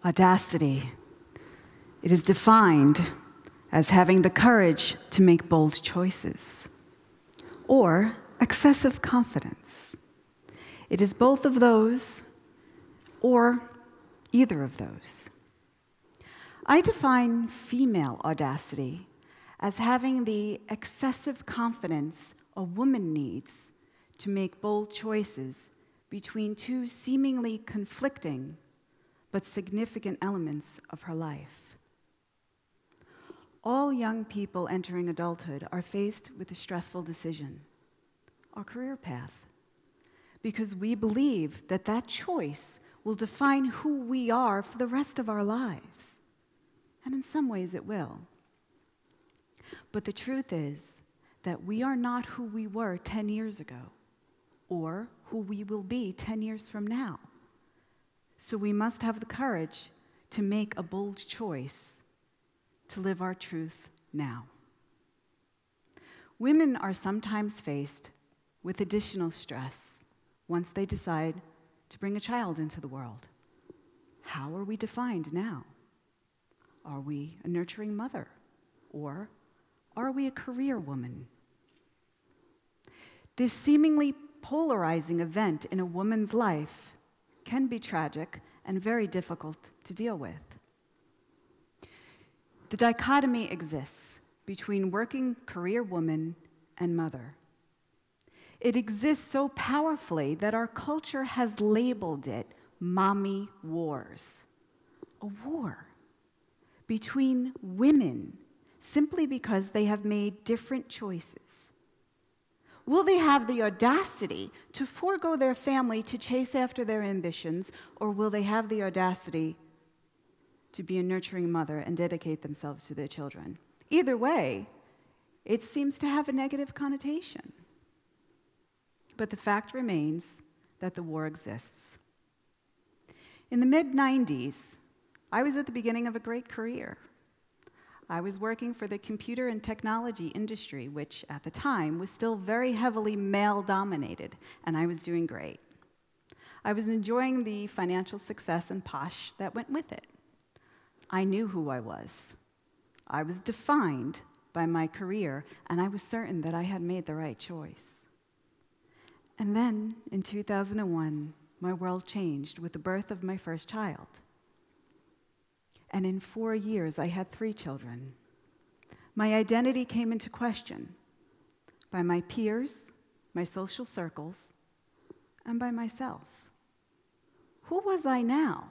Audacity. It is defined as having the courage to make bold choices, or excessive confidence. It is both of those, or either of those. I define female audacity as having the excessive confidence a woman needs to make bold choices between two seemingly conflicting but significant elements of her life. All young people entering adulthood are faced with a stressful decision, our career path, because we believe that that choice will define who we are for the rest of our lives. And in some ways it will. But the truth is that we are not who we were 10 years ago, or who we will be 10 years from now. So we must have the courage to make a bold choice to live our truth now. Women are sometimes faced with additional stress once they decide to bring a child into the world. How are we defined now? Are we a nurturing mother? Or are we a career woman? This seemingly polarizing event in a woman's life can be tragic and very difficult to deal with. The dichotomy exists between working career woman and mother. It exists so powerfully that our culture has labeled it mommy wars. A war between women simply because they have made different choices. Will they have the audacity to forego their family to chase after their ambitions, or will they have the audacity to be a nurturing mother and dedicate themselves to their children? Either way, it seems to have a negative connotation. But the fact remains that the war exists. In the mid-90s, I was at the beginning of a great career. I was working for the computer and technology industry, which at the time was still very heavily male-dominated, and I was doing great. I was enjoying the financial success and posh that went with it. I knew who I was. I was defined by my career, and I was certain that I had made the right choice. And then, in 2001, my world changed with the birth of my first child. And in 4 years, I had 3 children. My identity came into question by my peers, my social circles, and by myself. Who was I now?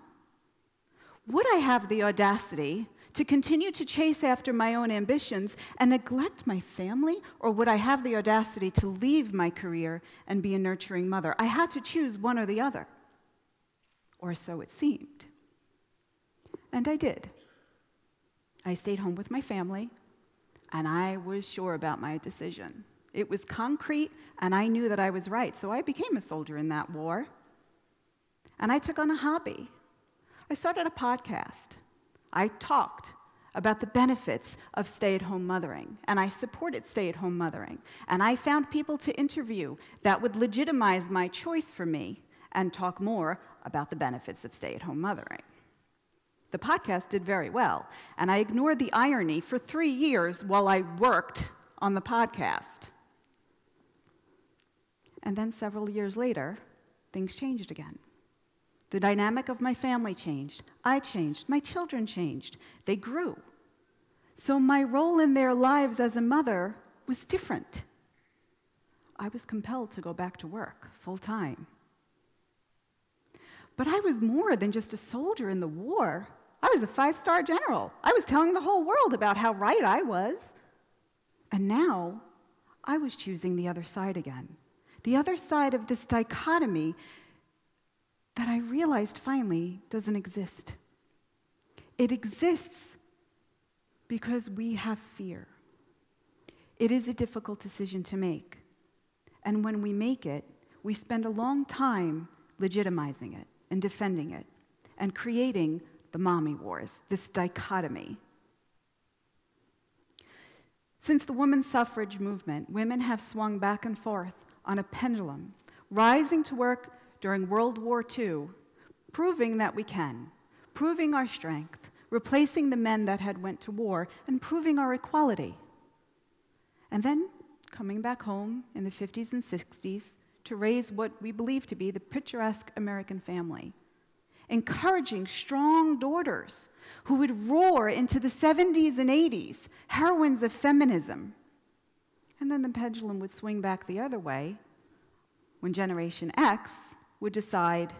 Would I have the audacity to continue to chase after my own ambitions and neglect my family, or would I have the audacity to leave my career and be a nurturing mother? I had to choose one or the other, or so it seemed. And I did. I stayed home with my family, and I was sure about my decision. It was concrete, and I knew that I was right, so I became a soldier in that war. And I took on a hobby. I started a podcast. I talked about the benefits of stay-at-home mothering, and I supported stay-at-home mothering. And I found people to interview that would legitimize my choice for me and talk more about the benefits of stay-at-home mothering. The podcast did very well, and I ignored the irony for 3 years while I worked on the podcast. And then several years later, things changed again. The dynamic of my family changed. I changed. My children changed. They grew. So my role in their lives as a mother was different. I was compelled to go back to work full-time. But I was more than just a soldier in the war. I was a 5-star general. I was telling the whole world about how right I was. And now, I was choosing the other side again. The other side of this dichotomy that I realized finally doesn't exist. It exists because we have fear. It is a difficult decision to make. And when we make it, we spend a long time legitimizing it and defending it and creating the mommy wars, this dichotomy. Since the women's suffrage movement, women have swung back and forth on a pendulum, rising to work during World War II, proving that we can, proving our strength, replacing the men that had went to war, and proving our equality. And then coming back home in the 50s and 60s to raise what we believe to be the picturesque American family, encouraging strong daughters who would roar into the 70s and 80s, heroines of feminism. And then the pendulum would swing back the other way when Generation X would decide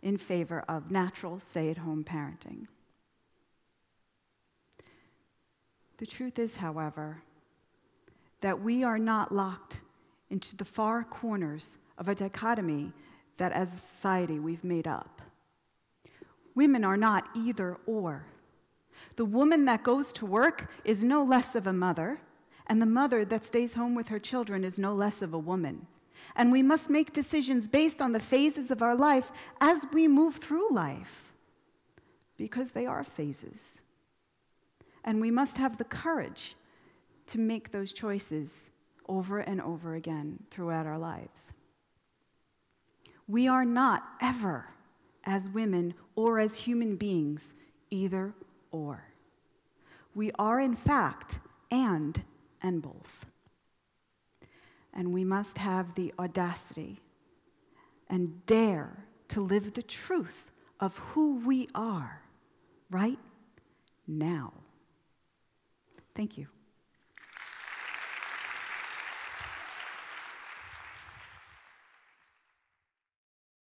in favor of natural stay-at-home parenting. The truth is, however, that we are not locked into the far corners of a dichotomy that as a society we've made up. Women are not either or. The woman that goes to work is no less of a mother, and the mother that stays home with her children is no less of a woman. And we must make decisions based on the phases of our life as we move through life, because they are phases. And we must have the courage to make those choices over and over again throughout our lives. We are not ever, as women or as human beings, either or. We are, in fact, and both. And we must have the audacity and dare to live the truth of who we are right now. Thank you.